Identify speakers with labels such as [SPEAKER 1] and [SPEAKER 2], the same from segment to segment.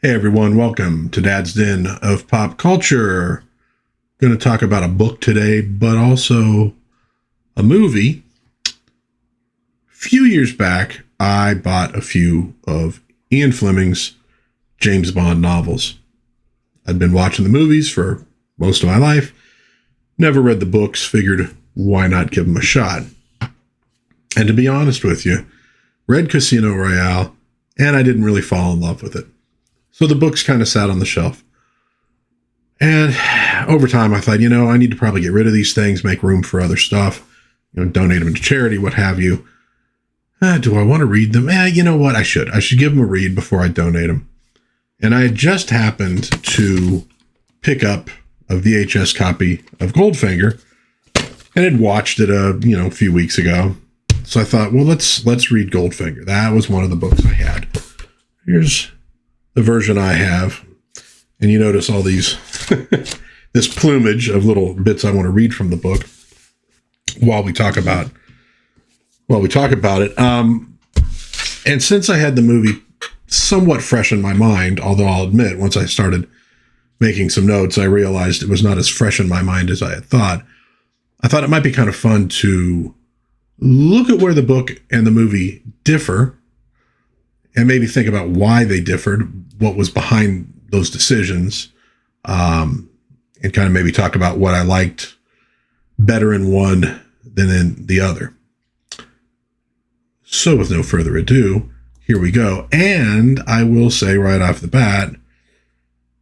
[SPEAKER 1] Hey everyone, welcome to Dad's Den of Pop Culture. Going to talk about a book today, but also a movie. A few years back, I bought a few of Ian Fleming's James Bond novels. I'd been watching the movies for most of my life, never read the books, figured why not give them a shot. And to be honest with you, read Casino Royale, and I didn't really fall in love with it. So the books kind of sat on the shelf. And over time, I thought, I need to probably get rid of these things, make room for other stuff, donate them to charity, what have you. Do I want to read them? You know what? I should give them a read before I donate them. And I had just happened to pick up a VHS copy of Goldfinger and had watched it a few weeks ago. So I thought, well, let's read Goldfinger. That was one of the books I had. Here's the version I have. And you notice all these, this plumage of little bits I want to read from the book while we talk about it. And since I had the movie somewhat fresh in my mind, although I'll admit, once I started making some notes, I realized it was not as fresh in my mind as I had thought. I thought it might be kind of fun to look at where the book and the movie differ and maybe think about why they differed, what was behind those decisions, and kind of maybe talk about what I liked better in one than in the other. So with no further ado, here we go. And I will say right off the bat,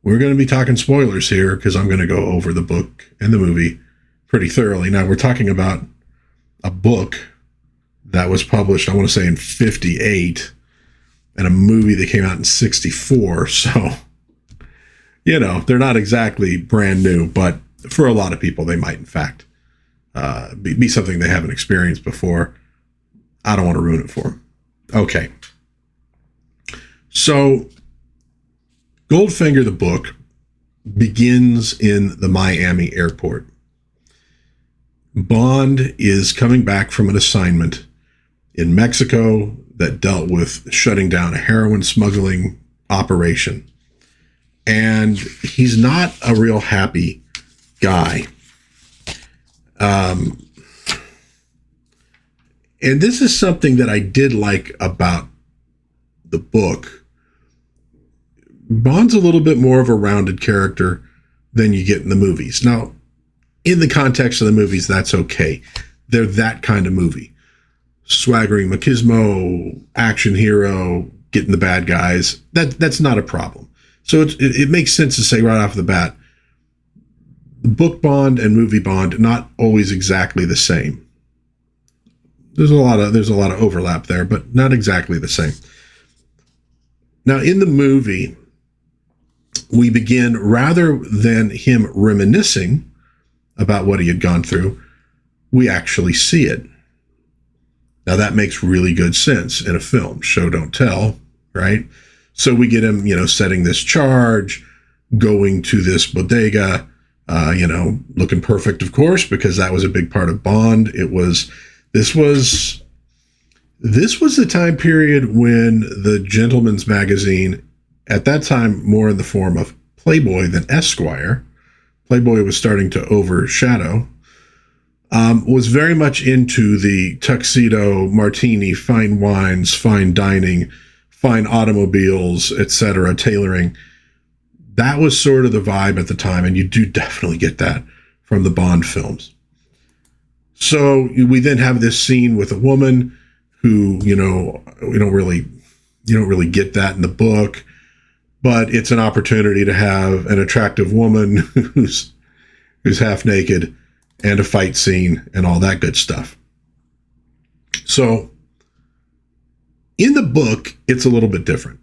[SPEAKER 1] we're going to be talking spoilers here because I'm going to go over the book and the movie pretty thoroughly. Now, we're talking about a book that was published, I want to say, in 1958, and a movie that came out in 1964. So, they're not exactly brand new, but for a lot of people, they might, in fact, be something they haven't experienced before. I don't want to ruin it for them. Okay. So, Goldfinger, the book, begins in the Miami airport. Bond is coming back from an assignment in Mexico that dealt with shutting down a heroin smuggling operation. And he's not a real happy guy. And this is something that I did like about the book. Bond's a little bit more of a rounded character than you get in the movies. Now, in the context of the movies, that's okay. They're that kind of movie. Swaggering machismo, action hero, getting the bad guys. That's not a problem. So it makes sense to say right off the bat, the book Bond and movie Bond, not always exactly the same. There's a lot of overlap there, but not exactly the same. Now, in the movie, we begin, rather than him reminiscing about what he had gone through, we actually see it. Now, that makes really good sense in a film. Show, don't tell, right? So we get him, setting this charge, going to this bodega, looking perfect, of course, because that was a big part of Bond. This was the time period when the Gentleman's Magazine, at that time more in the form of Playboy than Esquire, Playboy was starting to overshadow, was very much into the tuxedo, martini, fine wines, fine dining, fine automobiles, etc., tailoring. That was sort of the vibe at the time, and you do definitely get that from the Bond films. So we then have this scene with a woman who, you don't really get that in the book, but it's an opportunity to have an attractive woman who's half naked and a fight scene and all that good stuff. So in the book, it's a little bit different.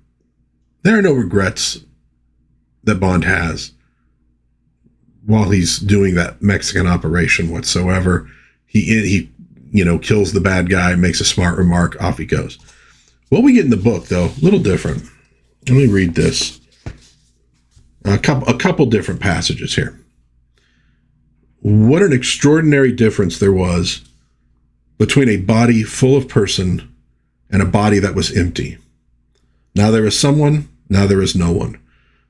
[SPEAKER 1] There are no regrets that Bond has while he's doing that Mexican operation whatsoever. He kills the bad guy, makes a smart remark, off he goes. What we get in the book, though, a little different. Let me read this. A couple different passages here. What an extraordinary difference there was between a body full of person and a body that was empty. Now there is someone, now there is no one.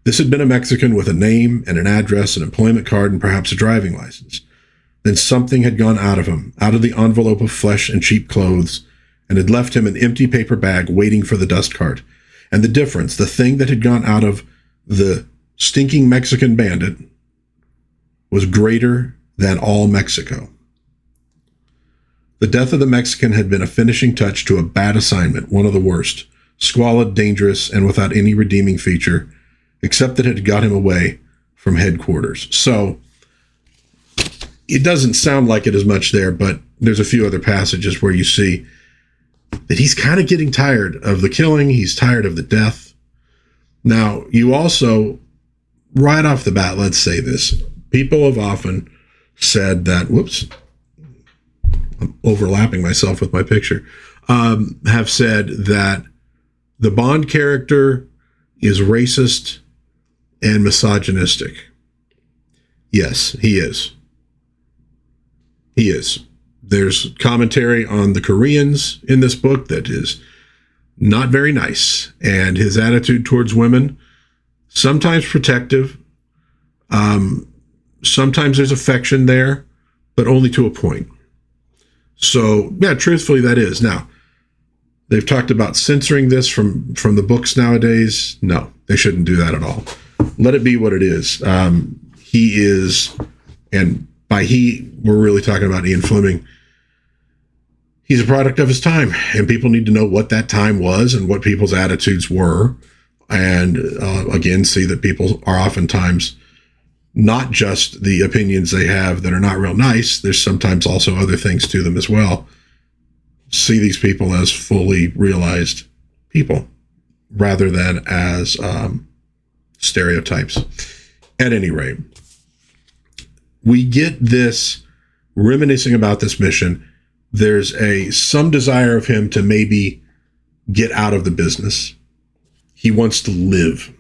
[SPEAKER 1] This had been a Mexican with a name and an address, an employment card, and perhaps a driving license. Then something had gone out of him, out of the envelope of flesh and cheap clothes, and had left him an empty paper bag waiting for the dust cart. And the difference, the thing that had gone out of the stinking Mexican bandit, was greater than all Mexico. The death of the Mexican had been a finishing touch to a bad assignment, one of the worst, squalid, dangerous, and without any redeeming feature, except that it had got him away from headquarters. So, it doesn't sound like it as much there, but there's a few other passages where you see that he's kind of getting tired of the killing. He's tired of the death. Now, you also, right off the bat, let's say this. People have often said that, whoops, I'm overlapping myself with my picture, have said that the Bond character is racist and misogynistic. Yes, he is. He is. There's commentary on the Koreans in this book that is not very nice. And his attitude towards women, sometimes protective. Sometimes there's affection there, but only to a point. So, yeah, truthfully, that is. Now, they've talked about censoring this from the books nowadays. No, they shouldn't do that at all. Let it be what it is. He is, and by he, we're really talking about Ian Fleming. He's a product of his time, and people need to know what that time was and what people's attitudes were. And again, see that people are oftentimes not just the opinions they have that are not real nice. There's sometimes also other things to them as well. See these people as fully realized people rather than as stereotypes. At any rate, we get this reminiscing about this mission. There's some desire of him to maybe get out of the business. He wants to live.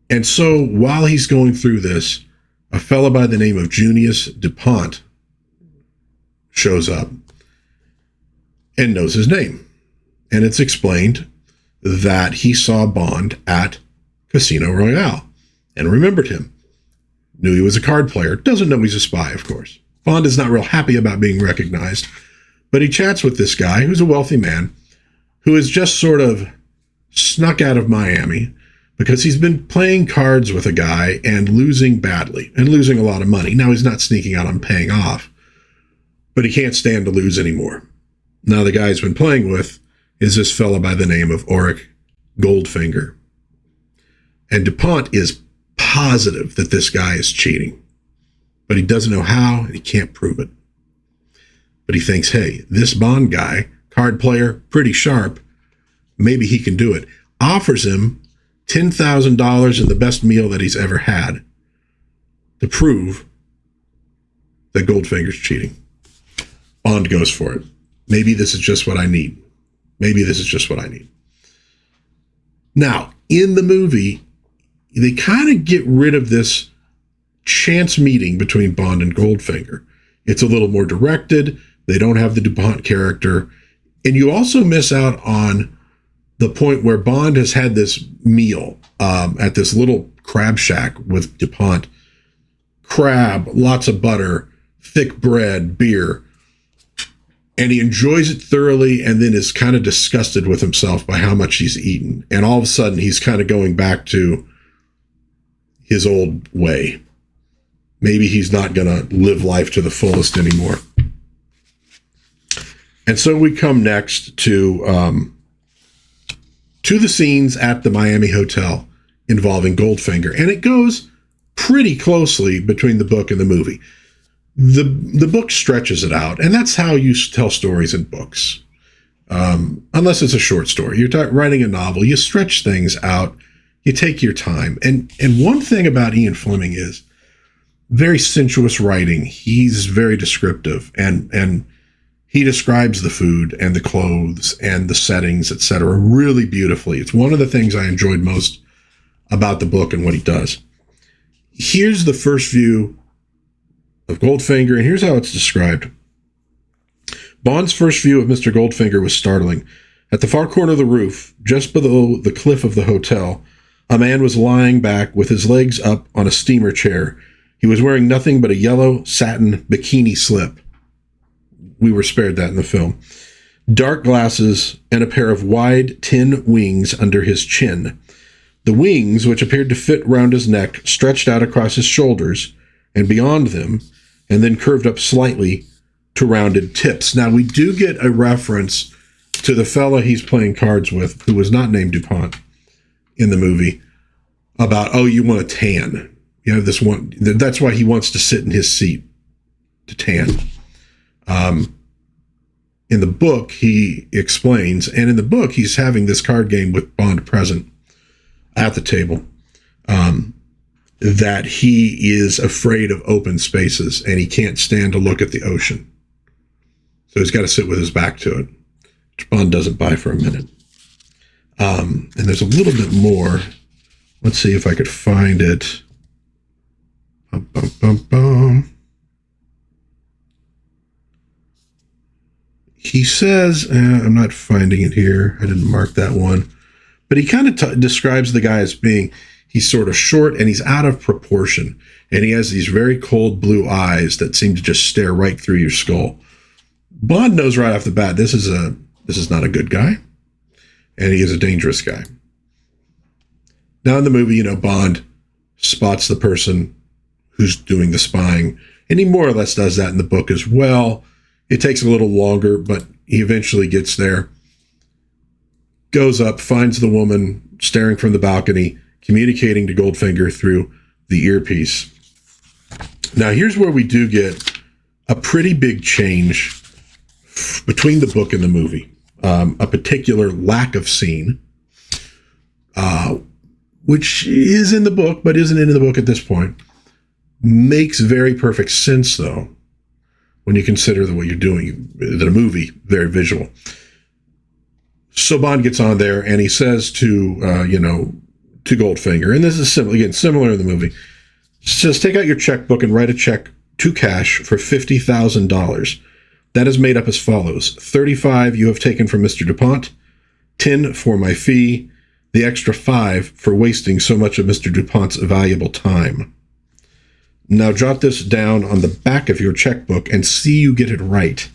[SPEAKER 1] And so while he's going through this, a fellow by the name of Junius DuPont shows up and knows his name. And it's explained that he saw Bond at Casino Royale and remembered him. Knew he was a card player. Doesn't know he's a spy, of course. Bond is not real happy about being recognized, but he chats with this guy who's a wealthy man who has just sort of snuck out of Miami because he's been playing cards with a guy and losing badly and losing a lot of money. Now, he's not sneaking out on paying off, but he can't stand to lose anymore. Now, the guy he's been playing with is this fellow by the name of Auric Goldfinger. And DuPont is positive that this guy is cheating, but he doesn't know how and he can't prove it. But he thinks, hey, this Bond guy, card player, pretty sharp, maybe he can do it. Offers him $10,000 and the best meal that he's ever had to prove that Goldfinger's cheating. Bond goes for it. Maybe this is just what I need. Maybe this is just what I need. Now, in the movie, they kind of get rid of this chance meeting between Bond and Goldfinger. It's a little more directed. They don't have the DuPont character. And you also miss out on the point where Bond has had this meal at this little crab shack with DuPont. Crab, lots of butter, thick bread, beer. And he enjoys it thoroughly and then is kind of disgusted with himself by how much he's eaten. And all of a sudden, he's kind of going back to his old way. Maybe he's not going to live life to the fullest anymore. And so we come next to the scenes at the Miami hotel involving Goldfinger. And it goes pretty closely between the book and the movie. The book stretches it out, and that's how you tell stories in books. Unless it's a short story. You're writing a novel, you stretch things out, you take your time. And one thing about Ian Fleming is very sensuous writing. He's very descriptive, and he describes the food and the clothes and the settings, etc., really beautifully. It's one of the things I enjoyed most about the book and what he does. Here's the first view of Goldfinger, and here's how it's described. Bond's first view of Mr. Goldfinger was startling. At the far corner of the roof, just below the cliff of the hotel, A man was lying back with his legs up on a steamer chair. He was wearing nothing but a yellow satin bikini slip. We were spared that in the film. Dark glasses and a pair of wide tin wings under his chin. The wings, which appeared to fit round his neck, stretched out across his shoulders and beyond them, and then curved up slightly to rounded tips. Now, we do get a reference to the fella he's playing cards with, who was not named DuPont in the movie, about, oh, you want a tan. You have this one. That's why he wants to sit in his seat to tan. In the book, he explains, and in the book, he's having this card game with Bond present at the table, that he is afraid of open spaces and he can't stand to look at the ocean. So he's got to sit with his back to it, which Bond doesn't buy for a minute. And there's a little bit more. Let's see if I could find it. Bum, bum, bum, bum. He says, I'm not finding it here. I didn't mark that one. But he kind of describes the guy as being, he's sort of short and he's out of proportion. And he has these very cold blue eyes that seem to just stare right through your skull. Bond knows right off the bat, this is not a good guy. And he is a dangerous guy. Now in the movie, Bond spots the person who's doing the spying. And he more or less does that in the book as well. It takes a little longer, but he eventually gets there. Goes up, finds the woman staring from the balcony, communicating to Goldfinger through the earpiece. Now, here's where we do get a pretty big change between the book and the movie. A particular lack of scene, which is in the book, but isn't in the book at this point. Makes very perfect sense, though, when you consider what you're doing. The movie, very visual. So Bond gets on there and he says to Goldfinger, and this is similar in the movie, says, take out your checkbook and write a check to cash for $50,000. That is made up as follows. 35 you have taken from Mr. DuPont, 10 for my fee, the extra 5 for wasting so much of Mr. DuPont's valuable time. Now jot this down on the back of your checkbook and see you get it right.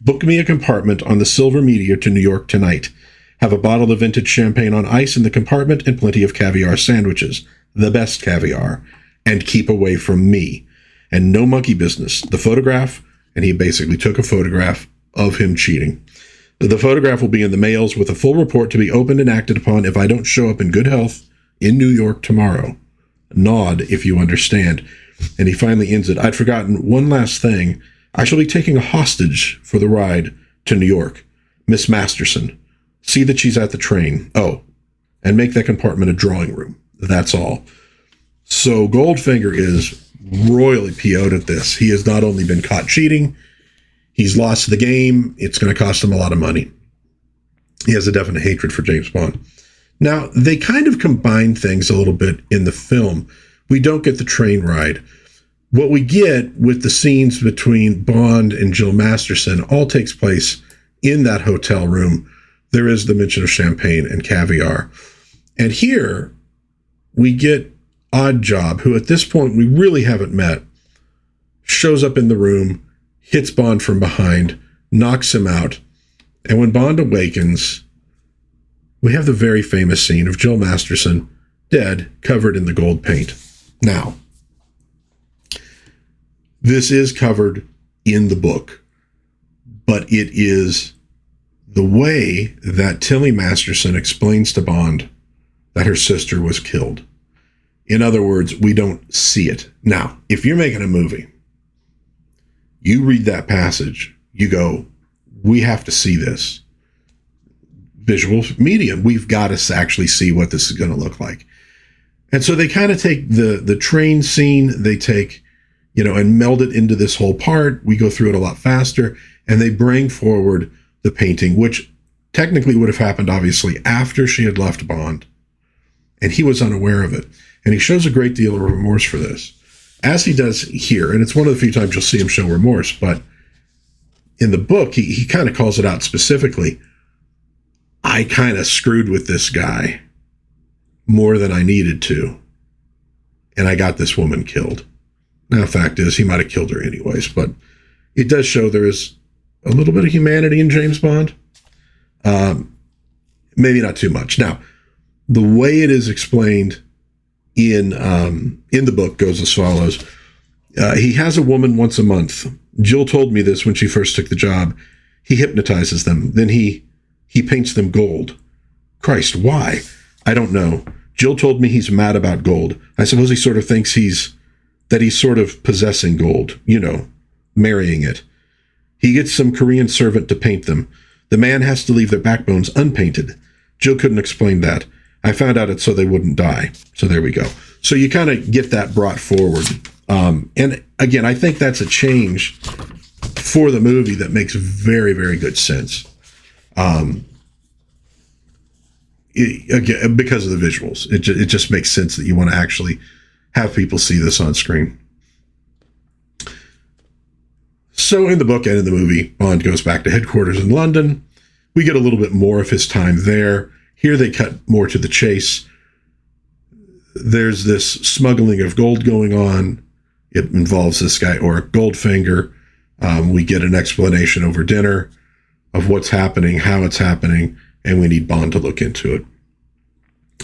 [SPEAKER 1] Book me a compartment on the Silver Meteor to New York tonight. Have a bottle of vintage champagne on ice in the compartment and plenty of caviar sandwiches. The best caviar. And keep away from me. And no monkey business. The photograph, and he basically took a photograph of him cheating. The photograph will be in the mails with a full report to be opened and acted upon if I don't show up in good health in New York tomorrow. Nod if you understand. And he finally ends it. I'd forgotten one last thing. I shall be taking a hostage for the ride to New York. Miss Masterson. See that she's at the train. Oh, and make that compartment a drawing room. That's all. So Goldfinger is royally PO'd at this. He has not only been caught cheating, he's lost the game. It's going to cost him a lot of money. He has a definite hatred for James Bond. Now, they kind of combine things a little bit in the film. We don't get the train ride. What we get with the scenes between Bond and Jill Masterson all takes place in that hotel room. There is the mention of champagne and caviar. And here we get Oddjob, who at this point we really haven't met, shows up in the room, hits Bond from behind, knocks him out. And when Bond awakens, we have the very famous scene of Jill Masterson dead, covered in the gold paint. Now, this is covered in the book, but it is the way that Tilly Masterson explains to Bond that her sister was killed. In other words, we don't see it. Now, if you're making a movie, you read that passage, you go, we have to see this. Visual medium, we've got to actually see what this is going to look like. And so they kind of take the train scene, they take, and meld it into this whole part. We go through it a lot faster, and they bring forward the painting, which technically would have happened, obviously, after she had left Bond. And he was unaware of it. And he shows a great deal of remorse for this, as he does here. And it's one of the few times you'll see him show remorse. But in the book, he kind of calls it out specifically. I kind of screwed with this guy. more than I needed to, and I got this woman killed. Now, the fact is, he might have killed her anyways, but it does show there is a little bit of humanity in James Bond. Maybe not too much. Now, the way it is explained in the book goes as follows. He has a woman once a month. Jill told me this when she first took the job. He hypnotizes them. Then he paints them gold. Christ, why? I don't know. Jill told me he's mad about gold. I suppose he sort of thinks he's sort of possessing gold, marrying it. He gets some Korean servant to paint them. The man has to leave their backbones unpainted. Jill couldn't explain that. I found out it's so they wouldn't die. So there we go. So you kind of get that brought forward. And again, I think that's a change for the movie that makes very, very good sense. Again, because of the visuals, it just makes sense that you want to actually have people see this on screen. So in the book and in the movie, Bond goes back to headquarters in London. We get a little bit more of his time there. Here they cut more to the chase. There's this smuggling of gold going on. It involves this guy, or Goldfinger. We get an explanation over dinner of what's happening, how it's happening, and we need Bond to look into it.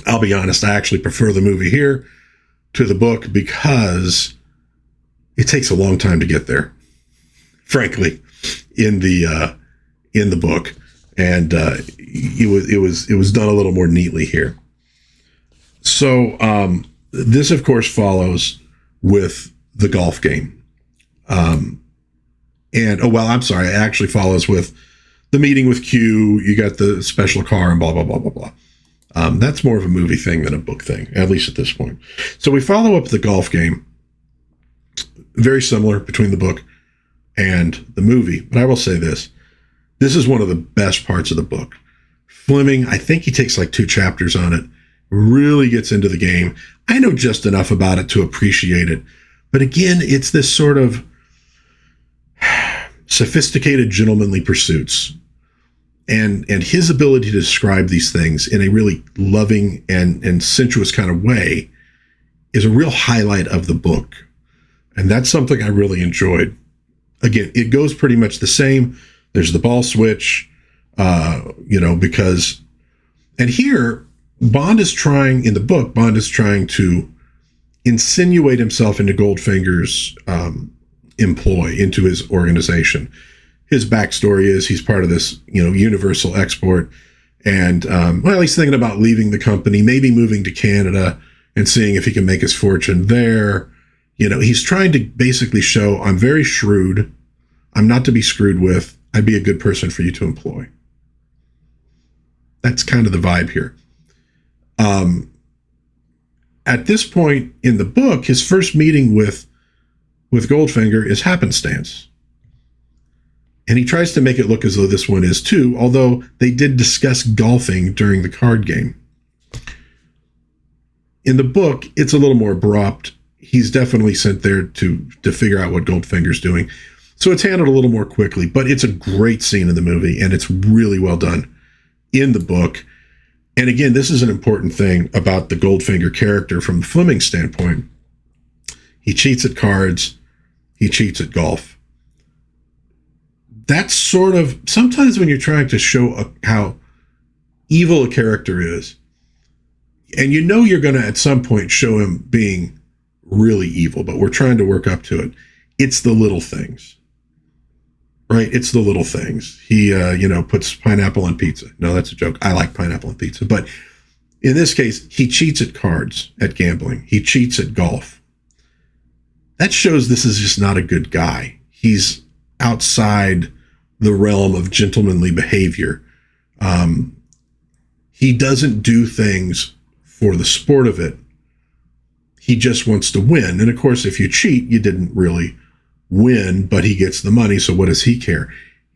[SPEAKER 1] I'll be honest, I actually prefer the movie here to the book because it takes a long time to get there, frankly, in the book, and it was done a little more neatly here. So this, of course, follows with the golf game, it actually follows with the meeting with Q. You got the special car and blah blah blah blah blah. That's more of a movie thing than a book thing, at least at this point. So we follow up the golf game. Very similar between the book and the movie. But I will say this. This is one of the best parts of the book. Fleming, I think he takes like 2 chapters on it, really gets into the game. I know just enough about it to appreciate it. But again, it's this sort of sophisticated gentlemanly pursuits. And his ability to describe these things in a really loving and sensuous kind of way is a real highlight of the book. And that's something I really enjoyed. Again, it goes pretty much the same. There's the ball switch, because, and here, Bond is trying to insinuate himself into Goldfinger's employ, into his organization. His backstory is he's part of this, Universal Export. And, he's thinking about leaving the company, maybe moving to Canada and seeing if he can make his fortune there. He's trying to basically show, I'm very shrewd. I'm not to be screwed with. I'd be a good person for you to employ. That's kind of the vibe here. At this point in the book, his first meeting with Goldfinger is happenstance. And he tries to make it look as though this one is too, although they did discuss golfing during the card game. In the book, it's a little more abrupt. He's definitely sent there to figure out what Goldfinger's doing. So it's handled a little more quickly, but it's a great scene in the movie, and it's really well done in the book. And again, this is an important thing about the Goldfinger character from the Fleming standpoint. He cheats at cards. He cheats at golf. That's sort of, sometimes when you're trying to show how evil a character is, and you're going to at some point show him being really evil, but we're trying to work up to it. It's the little things, right? It's the little things. He, puts pineapple on pizza. No, that's a joke. I like pineapple on pizza. But in this case, he cheats at cards, at gambling. He cheats at golf. That shows this is just not a good guy. He's outside the realm of gentlemanly behavior. He doesn't do things for the sport of it. He just wants to win. And of course, if you cheat, you didn't really win, but he gets the money. So what does he care?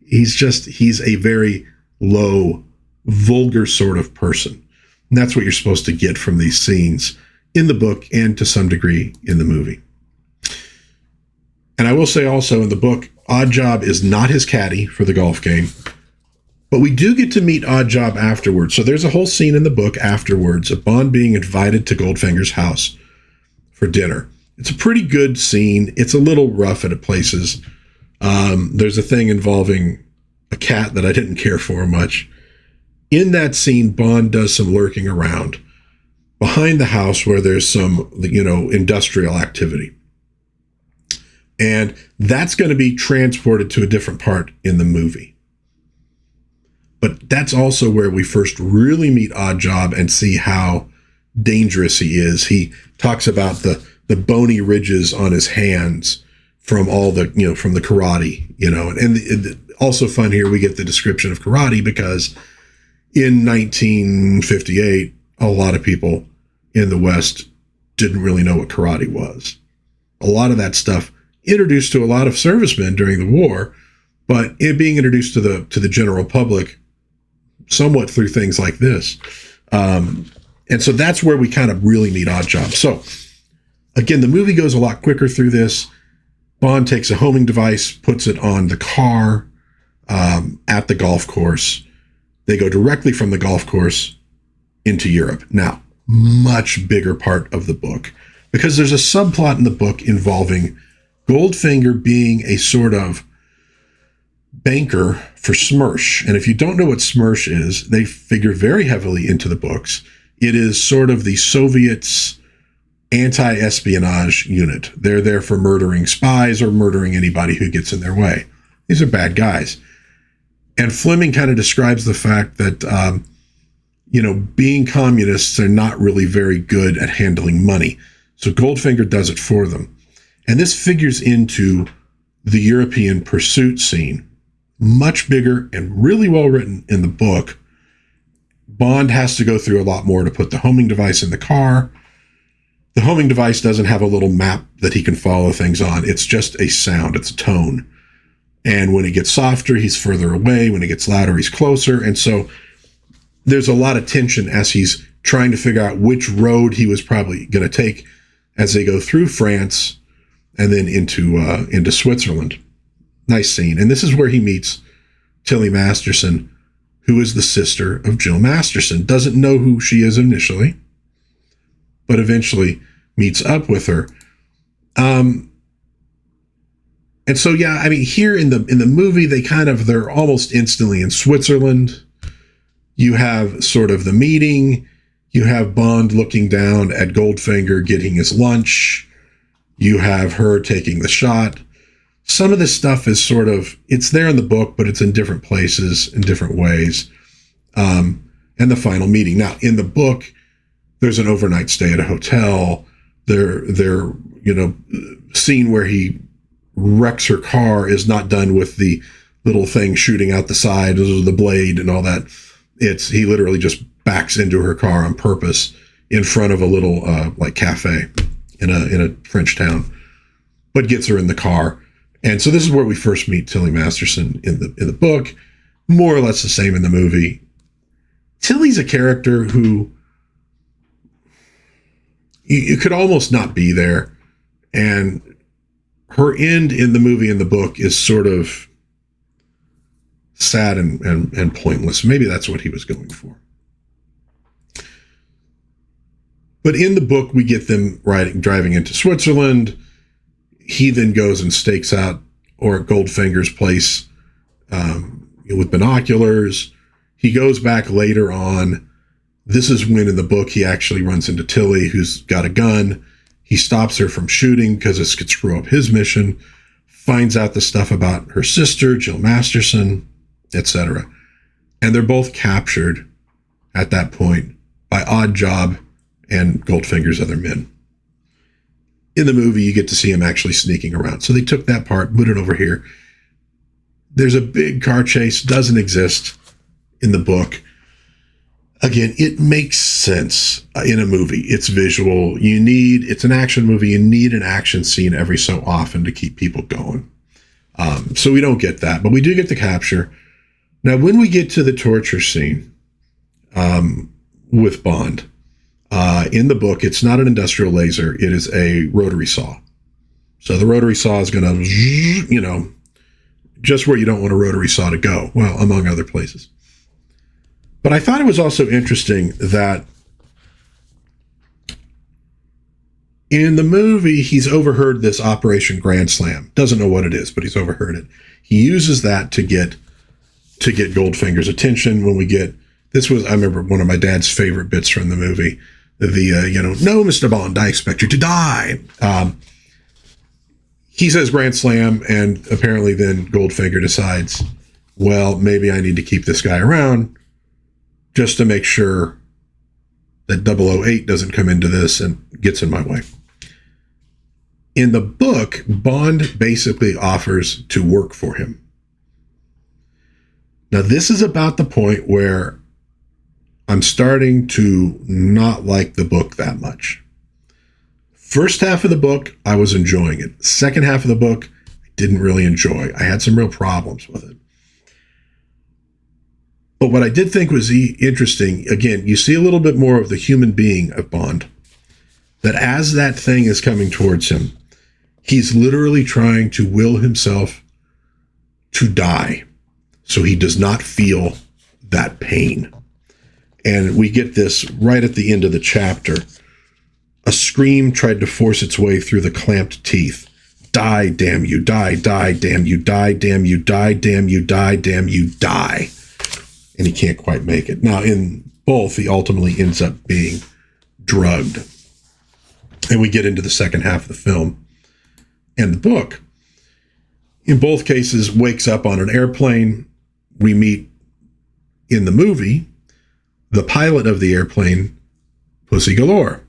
[SPEAKER 1] He's a very low, vulgar sort of person. And that's what you're supposed to get from these scenes in the book and to some degree in the movie. And I will say also in the book, Oddjob is not his caddy for the golf game. But we do get to meet Oddjob afterwards. So there's a whole scene in the book afterwards of Bond being invited to Goldfinger's house for dinner. It's a pretty good scene. It's a little rough at places. There's a thing involving a cat that I didn't care for much. In that scene, Bond does some lurking around behind the house where there's some, industrial activity. And that's going to be transported to a different part in the movie. But that's also where we first really meet Oddjob and see how dangerous he is. He talks about the bony ridges on his hands from all the, from the karate, and also fun here, we get the description of karate because in 1958, a lot of people in the West didn't really know what karate was. A lot of that stuff introduced to a lot of servicemen during the war, but it being introduced to the general public somewhat through things like this. And so that's where we kind of really meet Oddjob. So again, the movie goes a lot quicker through this. Bond takes a homing device, puts it on the car at the golf course. They go directly from the golf course into Europe. Now, much bigger part of the book, because there's a subplot in the book involving Goldfinger being a sort of banker for SMERSH. And if you don't know what SMERSH is, they figure very heavily into the books. It is sort of the Soviets' anti-espionage unit. They're there for murdering spies or murdering anybody who gets in their way. These are bad guys. And Fleming kind of describes the fact that, being communists are not really very good at handling money. So Goldfinger does it for them. And this figures into the European pursuit scene. Much bigger and really well written in the book. Bond has to go through a lot more to put the homing device in the car. The homing device doesn't have a little map that he can follow things on. It's just a sound. It's a tone. And when it gets softer, he's further away. When it gets louder, he's closer. And so there's a lot of tension as he's trying to figure out which road he was probably going to take as they go through France and then into Switzerland. Nice scene. And this is where he meets Tilly Masterson, who is the sister of Jill Masterson. Doesn't know who she is initially, but eventually meets up with her. And so, here in the movie, they're almost instantly in Switzerland. You have sort of the meeting. You have Bond looking down at Goldfinger getting his lunch. You have her taking the shot. Some of this stuff is sort of, it's there in the book, but it's in different places in different ways. And the final meeting. Now, in the book, there's an overnight stay at a hotel. Their scene where he wrecks her car is not done with the little thing shooting out the side, the blade and all that. He literally just backs into her car on purpose in front of a little cafe in a French town, but gets her in the car. And so this is where we first meet Tilly Masterson in the book, more or less the same in the movie. Tilly's a character who you could almost not be there, and her end in the movie and the book is sort of sad and pointless. Maybe that's what he was going for. But in the book, we get them driving into Switzerland. He then goes and stakes out or at Goldfinger's place with binoculars. He goes back later on. This is when in the book he actually runs into Tilly, who's got a gun. He stops her from shooting because this could screw up his mission. Finds out the stuff about her sister, Jill Masterson, etc. And they're both captured at that point by Oddjob and Goldfinger's other men. In the movie, you get to see him actually sneaking around. So they took that part, put it over here. There's a big car chase, doesn't exist in the book. Again, it makes sense in a movie. It's visual. It's an action movie. You need an action scene every so often to keep people going. So we don't get that, but we do get the capture. Now, when we get to the torture scene with Bond, in the book, it's not an industrial laser. It is a rotary saw. So the rotary saw is going to, just where you don't want a rotary saw to go. Well, among other places. But I thought it was also interesting that in the movie, he's overheard this Operation Grand Slam. Doesn't know what it is, but he's overheard it. He uses that to get Goldfinger's attention. When we get this was, I remember one of my dad's favorite bits from the movie. No, Mr. Bond, I expect you to die. He says Grand Slam, and apparently then Goldfinger decides, well, maybe I need to keep this guy around just to make sure that 008 doesn't come into this and gets in my way. In the book, Bond basically offers to work for him. Now, this is about the point where I'm starting to not like the book that much. First half of the book, I was enjoying it. Second half of the book, I didn't really enjoy. I had some real problems with it. But what I did think was interesting, again, you see a little bit more of the human being of Bond, that as that thing is coming towards him, he's literally trying to will himself to die so he does not feel that pain. And we get this right at the end of the chapter. A scream tried to force its way through the clamped teeth. Die, damn you, die, damn you, die, damn you, die, damn you, die, damn you, die. And he can't quite make it. Now, in both, he ultimately ends up being drugged. And we get into the second half of the film. And the book, in both cases, wakes up on an airplane. We meet, in the movie, the pilot of the airplane, Pussy Galore.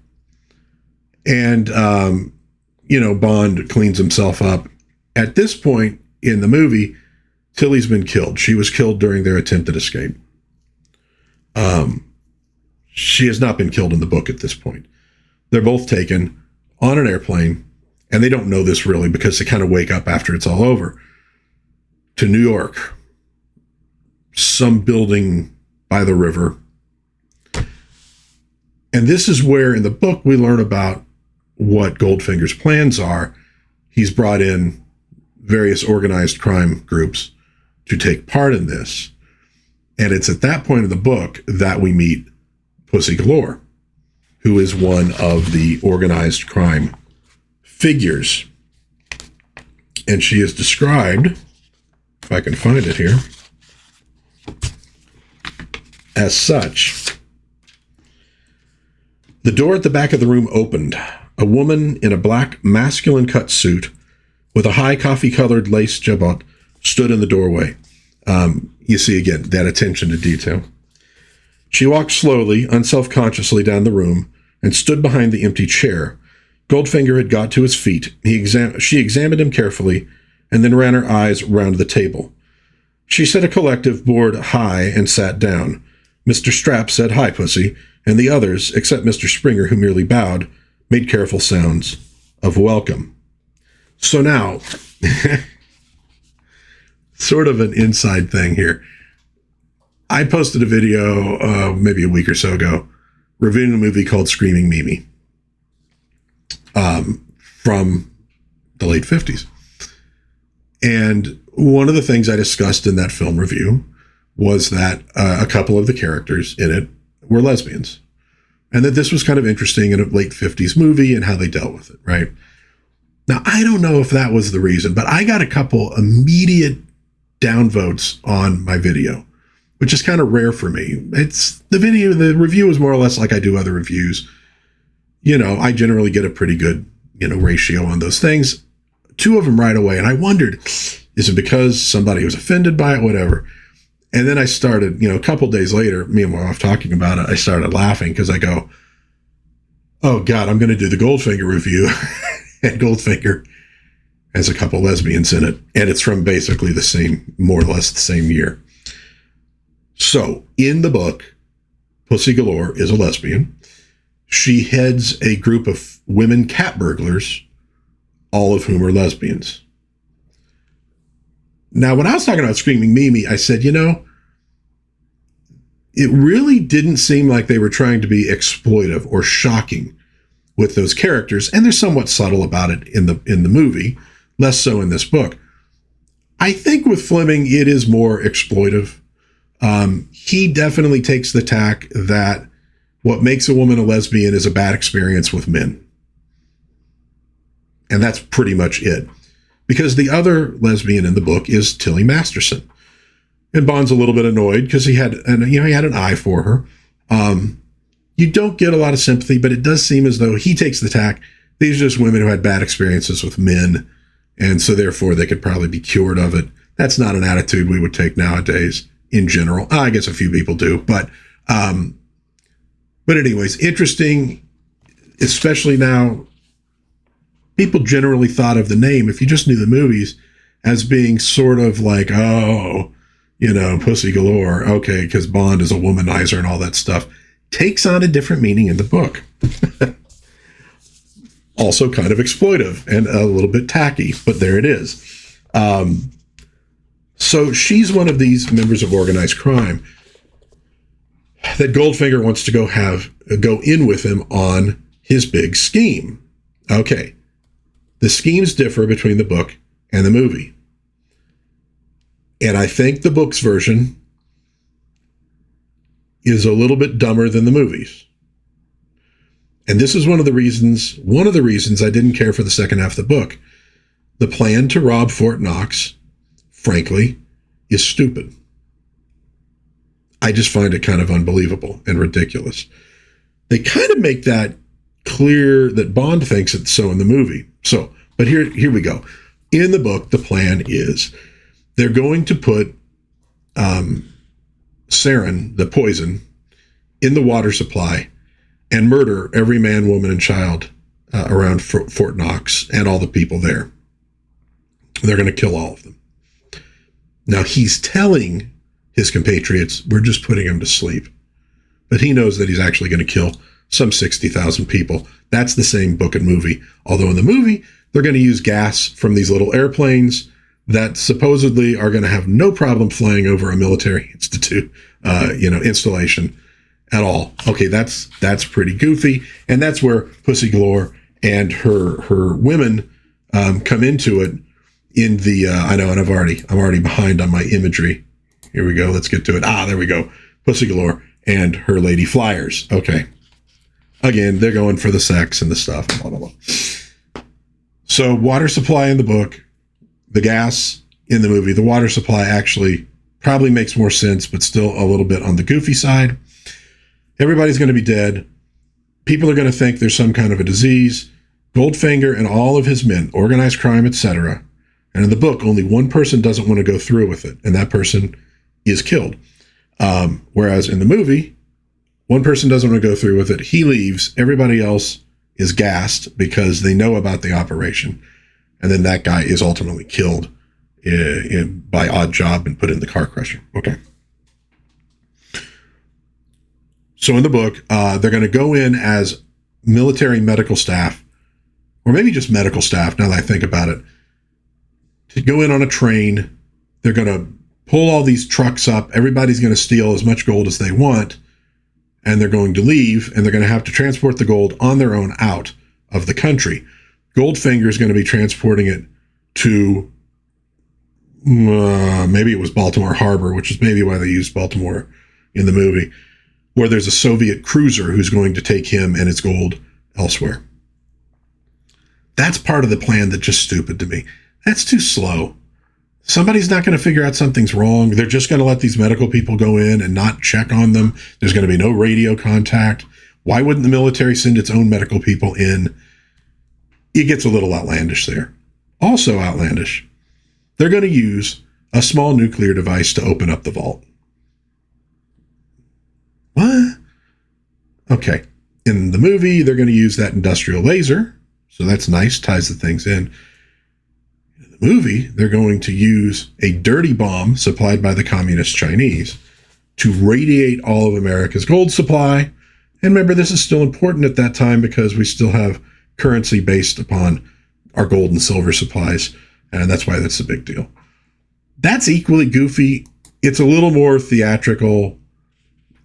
[SPEAKER 1] And, Bond cleans himself up. At this point in the movie, Tilly's been killed. She was killed during their attempted escape. She has not been killed in the book at this point. They're both taken on an airplane, and they don't know this really because they kind of wake up after it's all over, to New York, some building by the river. And this is where in the book we learn about what Goldfinger's plans are. He's brought in various organized crime groups to take part in this. And it's at that point in the book that we meet Pussy Galore, who is one of the organized crime figures. And she is described, if I can find it here, as such. The door at the back of the room opened. A woman in a black masculine cut suit with a high coffee-colored lace jabot stood in the doorway. You see, again, that attention to detail. She walked slowly, unselfconsciously down the room and stood behind the empty chair. Goldfinger had got to his feet. She examined him carefully and then ran her eyes round the table. She set a collective board high and sat down. Mr. Strapp said, "Hi, Pussy," and the others, except Mr. Springer, who merely bowed, made careful sounds of welcome. So now, sort of an inside thing here. I posted a video maybe a week or so ago reviewing a movie called Screaming Mimi from the late 50s. And one of the things I discussed in that film review was that a couple of the characters in it were lesbians. And that this was kind of interesting in a late 50s movie and how they dealt with it, right? Now, I don't know if that was the reason, but I got a couple immediate downvotes on my video, which is kind of rare for me. The review is more or less like I do other reviews. I generally get a pretty good, ratio on those things. 2 of them right away. And I wondered, is it because somebody was offended by it, whatever? And then I started, a couple days later, me and my wife talking about it, I started laughing because I go, oh God, I'm going to do the Goldfinger review. And Goldfinger has a couple lesbians in it. And it's from basically more or less the same year. So in the book, Pussy Galore is a lesbian. She heads a group of women cat burglars, all of whom are lesbians. Now, when I was talking about Screaming Mimi, I said, it really didn't seem like they were trying to be exploitive or shocking with those characters. And they're somewhat subtle about it in the movie, less so in this book. I think with Fleming, it is more exploitive. He definitely takes the tack that what makes a woman a lesbian is a bad experience with men. And that's pretty much it. Because the other lesbian in the book is Tilly Masterson. And Bond's a little bit annoyed because he had an eye for her. You don't get a lot of sympathy, but it does seem as though he takes the tack. These are just women who had bad experiences with men, and so therefore they could probably be cured of it. That's not an attitude we would take nowadays in general. I guess a few people do, but anyways, interesting, especially now. People generally thought of the name, if you just knew the movies, as being sort of like, oh, pussy galore. Okay, because Bond is a womanizer and all that stuff. Takes on a different meaning in the book. Also kind of exploitive and a little bit tacky, but there it is. So she's one of these members of organized crime that Goldfinger wants to go in with him on his big scheme. Okay. The schemes differ between the book and the movie. And I think the book's version is a little bit dumber than the movies. And this is one of the reasons I didn't care for the second half of the book. The plan to rob Fort Knox, frankly, is stupid. I just find it kind of unbelievable and ridiculous. They kind of make that clear that Bond thinks it's so in the movie. But here we go. In the book, the plan is they're going to put sarin, the poison, in the water supply and murder every man, woman, and child around Fort Knox and all the people there. They're going to kill all of them. Now, he's telling his compatriots, we're just putting him to sleep. But he knows that he's actually going to kill some 60,000 people. That's the same book and movie. Although in the movie, they're going to use gas from these little airplanes that supposedly are going to have no problem flying over a military installation at all. Okay, that's pretty goofy. And that's where Pussy Galore and her women come into it in the, I know, and I'm already behind on my imagery. Here we go. Let's get to it. There we go. Pussy Galore and her lady flyers. Okay. Again, they're going for the sex and the stuff. Blah, blah, blah. So water supply in the book, the gas in the movie. The water supply actually probably makes more sense, but still a little bit on the goofy side. Everybody's going to be dead. People are going to think there's some kind of a disease. Goldfinger and all of his men, organized crime, etc. And in the book, only one person doesn't want to go through with it, and that person is killed. Whereas in the movie, one person doesn't want to go through with it. He leaves. Everybody else is gassed because they know about the operation. And then that guy is ultimately killed by odd job and put in the car crusher. Okay. So in the book, they're going to go in as military medical staff, or maybe just medical staff, now that I think about it, to go in on a train. They're going to pull all these trucks up. Everybody's going to steal as much gold as they want. And they're going to leave, and they're going to have to transport the gold on their own out of the country. Goldfinger is going to be transporting it to maybe it was Baltimore Harbor, which is maybe why they used Baltimore in the movie, where there's a Soviet cruiser who's going to take him and his gold elsewhere. That's part of the plan that's just stupid to me. That's too slow. Somebody's not going to figure out something's wrong. They're just going to let these medical people go in and not check on them. There's going to be no radio contact. Why wouldn't the military send its own medical people in? It gets a little outlandish there. Also outlandish, they're going to use a small nuclear device to open up the vault. What? Okay. In the movie, they're going to use that industrial laser. So that's nice, ties the things in. Movie, they're going to use a dirty bomb supplied by the communist Chinese to radiate all of America's gold supply. And remember, this is still important at that time because we still have currency based upon our gold and silver supplies. And that's why that's a big deal. That's equally goofy. It's a little more theatrical.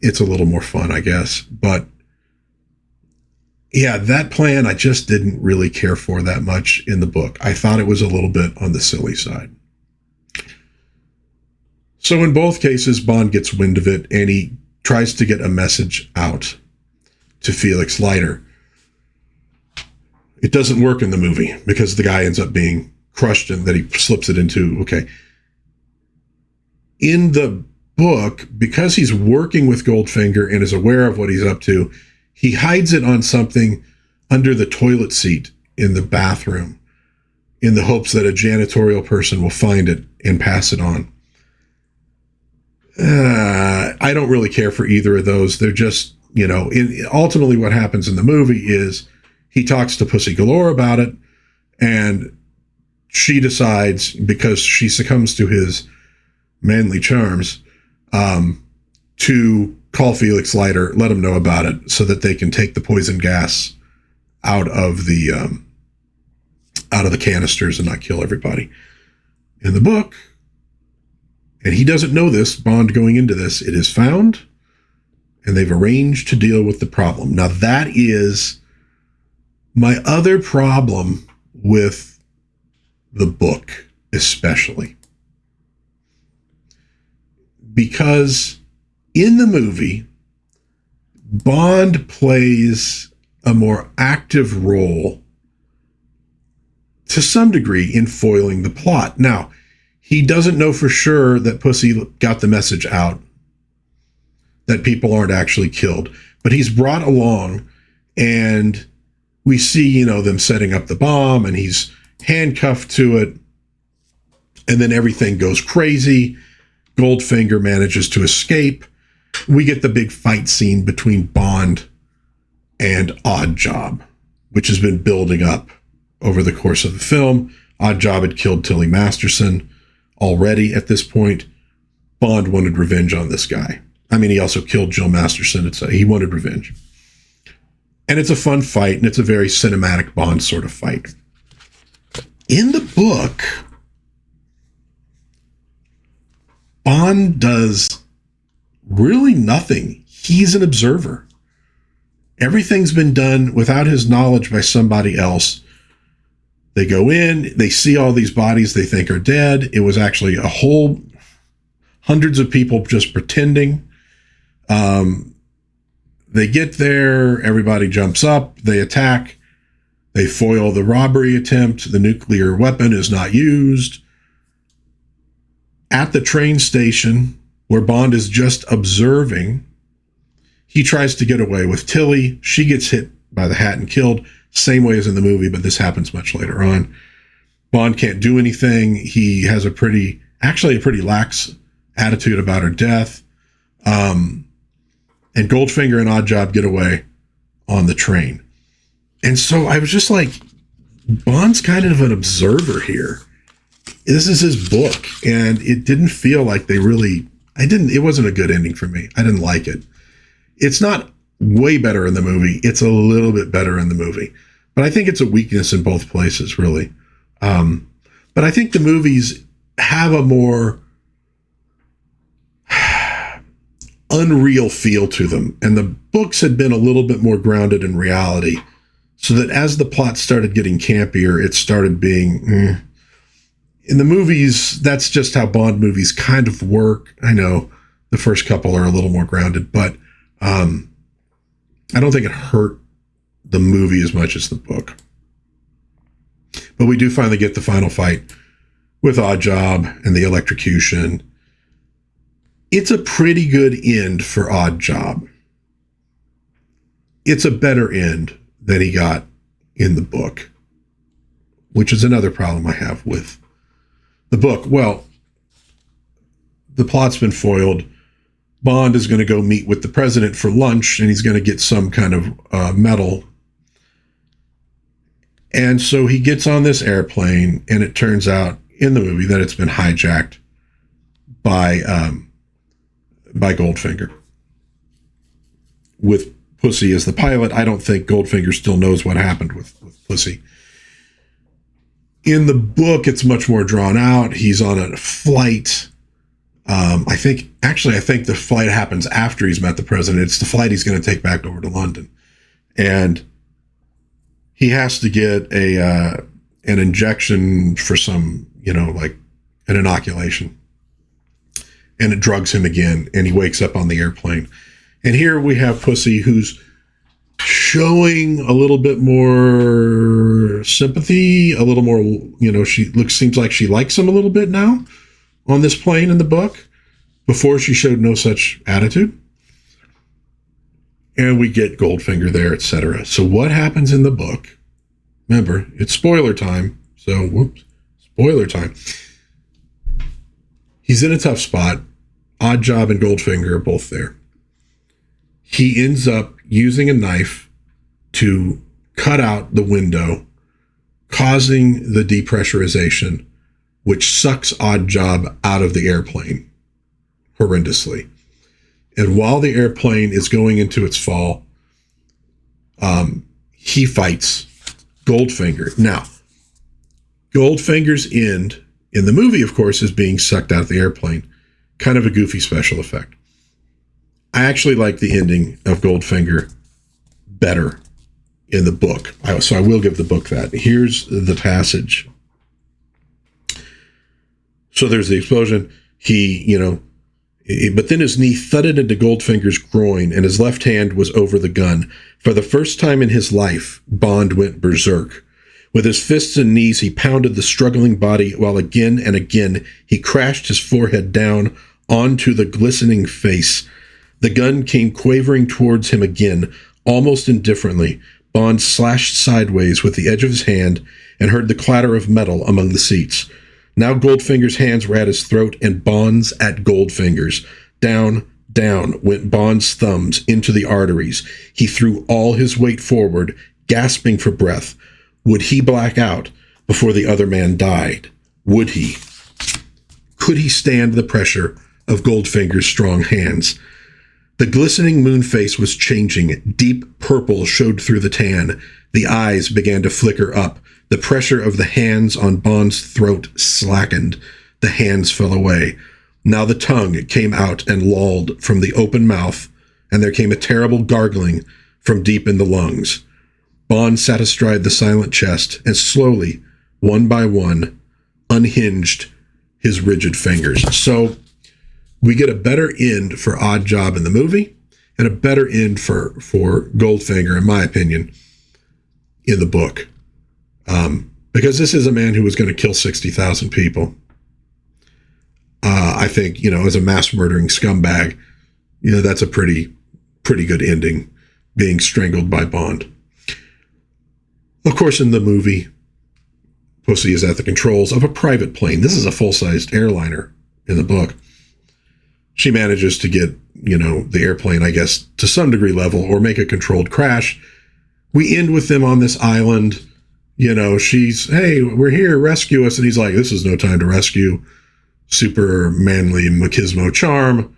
[SPEAKER 1] It's a little more fun, I guess. But yeah, that plan I just didn't really care for that much in the book. I thought it was a little bit on the silly side. So in both cases, Bond gets wind of it, and he tries to get a message out to Felix Leiter. It doesn't work in the movie because the guy ends up being crushed and that he slips it into, okay. In the book, because he's working with Goldfinger and is aware of what he's up to, he hides it on something under the toilet seat in the bathroom in the hopes that a janitorial person will find it and pass it on. I don't really care for either of those. They're just, ultimately what happens in the movie is he talks to Pussy Galore about it, and she decides, because she succumbs to his manly charms, to call Felix Leiter, let him know about it, so that they can take the poison gas out of the canisters and not kill everybody. In the book, and he doesn't know this, Bond going into this, it is found, and they've arranged to deal with the problem. Now, that is my other problem with the book, especially. Because in the movie, Bond plays a more active role to some degree in foiling the plot. Now, he doesn't know for sure that Pussy got the message out, that people aren't actually killed, but he's brought along, and we see, them setting up the bomb, and he's handcuffed to it, and then everything goes crazy. Goldfinger manages to escape. We get the big fight scene between Bond and Oddjob, which has been building up over the course of the film. Oddjob had killed Tilly Masterson already at this point. Bond wanted revenge on this guy. I mean, he also killed Jill Masterson. He wanted revenge. And it's a fun fight, and it's a very cinematic Bond sort of fight. In the book, Bond does really nothing. He's an observer. Everything's been done without his knowledge by somebody else. They go in, they see all these bodies they think are dead. It was actually hundreds of people just pretending. They get there, everybody jumps up, they attack, they foil the robbery attempt, the nuclear weapon is not used. At the train station, where Bond is just observing, he tries to get away with Tilly. She gets hit by the hat and killed, same way as in the movie, but this happens much later on. Bond can't do anything. He has a pretty lax attitude about her death. And Goldfinger and Oddjob get away on the train. And so I was just like, Bond's kind of an observer here. This is his book, and it didn't feel like it wasn't a good ending for me. I didn't like it. It's not way better in the movie. It's a little bit better in the movie. But I think it's a weakness in both places, really. But I think the movies have a more unreal feel to them. And the books had been a little bit more grounded in reality. So that as the plot started getting campier, it started being... In the movies, that's just how Bond movies kind of work. I know the first couple are a little more grounded, but I don't think it hurt the movie as much as the book. But we do finally get the final fight with Oddjob and the electrocution. It's a pretty good end for Oddjob. It's a better end than he got in the book, which is another problem I have with the book. Well, the plot's been foiled. Bond is going to go meet with the president for lunch, and he's going to get some kind of medal. And so he gets on this airplane, and it turns out in the movie that it's been hijacked by Goldfinger, with Pussy as the pilot. I don't think Goldfinger still knows what happened with Pussy. In the book, it's much more drawn out. He's on a flight. I think the flight happens after he's met the president. It's the flight he's going to take back over to London. And he has to get an injection for some, like an inoculation. and it drugs him again, and he wakes up on the airplane. And here we have Pussy, who's showing a little bit more sympathy, a little more, seems like she likes him a little bit now on this plane in the book. Before, she showed no such attitude. And we get Goldfinger there, etc. So what happens in the book? Remember, it's spoiler time. So, spoiler time. He's in a tough spot. Oddjob and Goldfinger are both there. He ends up using a knife to cut out the window, causing the depressurization, which sucks Oddjob out of the airplane horrendously. And while the airplane is going into its fall, he fights Goldfinger. Now, Goldfinger's end in the movie, of course, is being sucked out of the airplane. Kind of a goofy special effect. I actually like the ending of Goldfinger better in the book. So I will give the book that. Here's the passage. So there's the explosion. But then his knee thudded into Goldfinger's groin and his left hand was over the gun. For the first time in his life, Bond went berserk. With his fists and knees, he pounded the struggling body while again and again he crashed his forehead down onto the glistening face. The gun came quavering towards him again, almost indifferently. Bond slashed sideways with the edge of his hand and heard the clatter of metal among the seats. Now Goldfinger's hands were at his throat and Bond's at Goldfinger's. Down, down went Bond's thumbs into the arteries. He threw all his weight forward, gasping for breath. Would he black out before the other man died? Would he? Could he stand the pressure of Goldfinger's strong hands? The glistening moon face was changing. Deep purple showed through the tan. The eyes began to flicker up. The pressure of the hands on Bond's throat slackened. The hands fell away. Now the tongue came out and lolled from the open mouth, and there came a terrible gargling from deep in the lungs. Bond sat astride the silent chest and slowly, one by one, unhinged his rigid fingers. So we get a better end for Oddjob in the movie and a better end for Goldfinger, in my opinion, in the book. Because this is a man who was going to kill 60,000 people. I think, as a mass murdering scumbag, that's a pretty good ending, being strangled by Bond. Of course, in the movie, Pussy is at the controls of a private plane. This is a full-sized airliner in the book. She manages to get, the airplane, I guess, to some degree level or make a controlled crash. We end with them on this island. She's, hey, we're here, rescue us. And he's like, this is no time to rescue. Super manly machismo charm.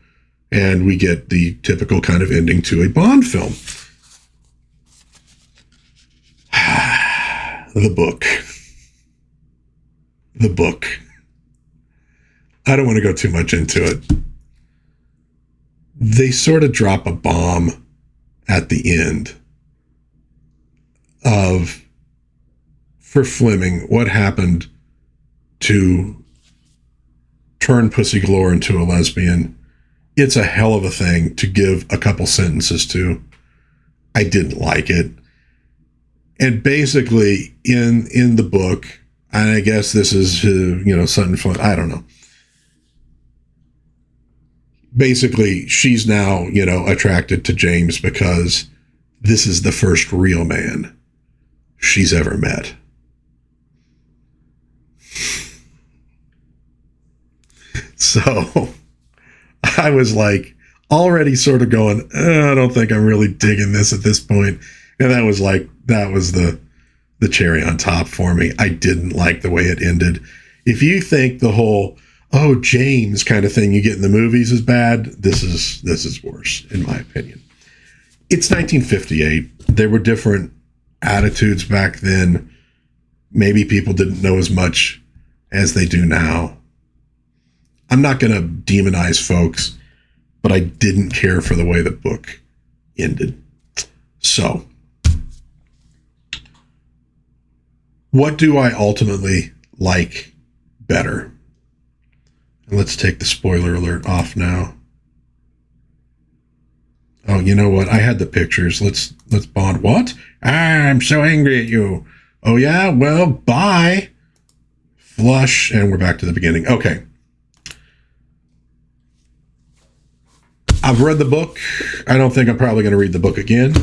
[SPEAKER 1] And we get the typical kind of ending to a Bond film. The book. The book. I don't want to go too much into it. They sort of drop a bomb at the end of, for Fleming, what happened to turn Pussy Galore into a lesbian. It's a hell of a thing to give a couple sentences to. I didn't like it. And basically, in the book, and I guess this is, something fun, I don't know. Basically, she's now, attracted to James because this is the first real man she's ever met. So I was like already sort of going, I don't think I'm really digging this at this point. And that was the cherry on top for me. I didn't like the way it ended. If you think the whole, oh, James kind of thing you get in the movies is bad, this is worse, in my opinion. It's 1958. There were different attitudes back then. Maybe people didn't know as much as they do now. I'm not going to demonize folks, but I didn't care for the way the book ended. So, what do I ultimately like better? Let's take the spoiler alert off now. Oh, you know what? I had the pictures. Let's bond. What? I'm so angry at you. Oh, yeah? Well, bye. Flush. And we're back to the beginning. Okay. I've read the book. I don't think I'm probably going to read the book again.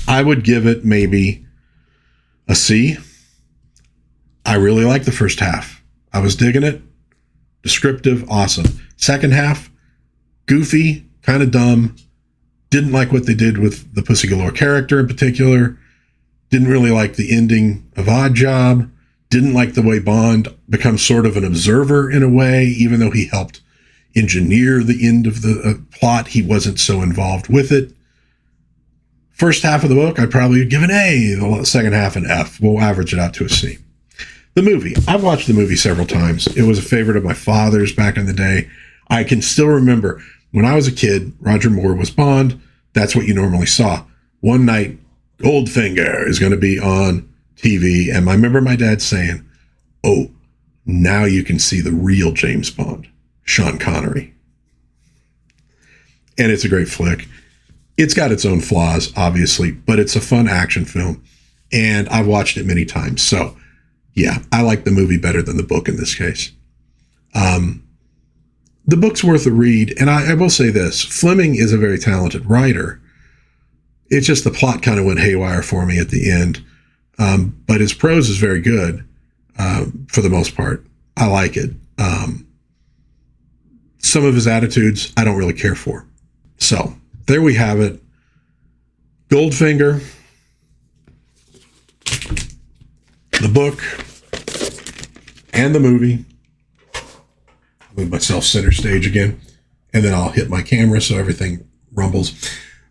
[SPEAKER 1] I would give it maybe a C. I really like the first half. I was digging it. Descriptive, awesome. Second half, goofy, kind of dumb. Didn't like what they did with the Pussy Galore character in particular. Didn't really like the ending of Odd Job. Didn't like the way Bond becomes sort of an observer in a way, even though he helped engineer the end of the plot. He wasn't so involved with it. First half of the book, I'd probably give an A. The second half, an F. We'll average it out to a C. The movie. I've watched the movie several times. It was a favorite of my father's back in the day. I can still remember when I was a kid, Roger Moore was Bond. That's what you normally saw. One night, Goldfinger is going to be on TV. And I remember my dad saying, oh, now you can see the real James Bond, Sean Connery. And it's a great flick. It's got its own flaws, obviously, but it's a fun action film. And I've watched it many times. So, yeah, I like the movie better than the book in this case. The book's worth a read. And I will say this. Fleming is a very talented writer. It's just the plot kind of went haywire for me at the end. But his prose is very good for the most part. I like it. Some of his attitudes I don't really care for. So there we have it. Goldfinger, the book, and the movie. Move myself center stage again, and then I'll hit my camera so everything rumbles.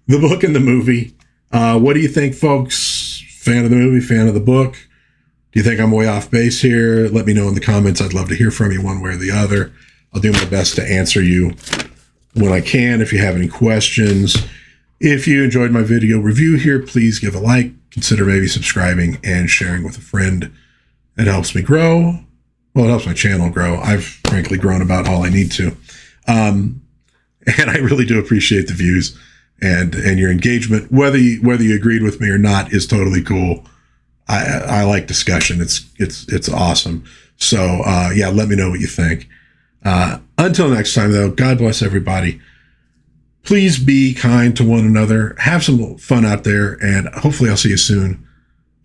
[SPEAKER 1] The book and the movie. What do you think, folks? Fan of the movie, fan of the book? Do you think I'm way off base here? Let me know in the comments. I'd love to hear from you one way or the other. I'll do my best to answer you when I can. If you have any questions, if you enjoyed my video review here, please give a like, consider maybe subscribing and sharing with a friend. It helps me grow. Well, it helps my channel grow. I've frankly grown about all I need to. And I really do appreciate the views and your engagement. Whether you agreed with me or not is totally cool. I like discussion. It's awesome. So, yeah, let me know what you think. Until next time, though, God bless everybody. Please be kind to one another. Have some fun out there. And hopefully I'll see you soon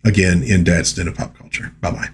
[SPEAKER 1] again in Dad's Den of Pop Culture. Bye-bye.